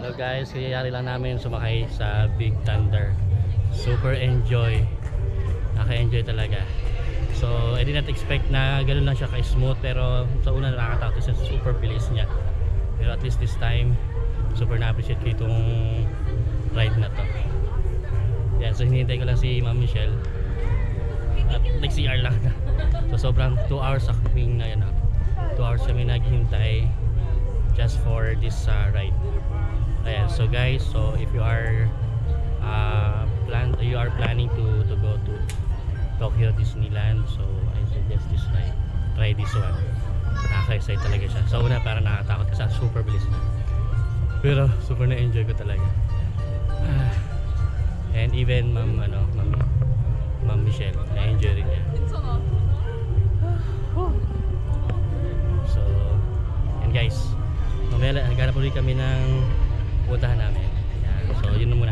Hello guys, kayayari lang namin sumakay sa Big Thunder. Super enjoy. Naka-enjoy talaga. So I did not expect na ganoon lang siya ka-smooth, pero sa una nakakatakot kasi super bilis niya. Pero at least this time super na-appreciate ko itong ride na to. Yan, so hinihintay ko lang si Ma'am Michelle. At nag-CR lang. So sobrang 2 hours kami na yan. 2 hours kami naghintay just for this ride. Ayan, so guys, so if you are planning to go to Tokyo Disneyland, so I suggest this ride. Try this one. Nakaka-excite talaga siya. So una para nakakatakot kasi super bilis na. Pero super na-enjoy ko talaga. And even Ma'am Michelle, na-enjoy rin niya. So, and guys, mamaya naghanap ulit kami ng puntahan namin. Ayan, so yun na muna.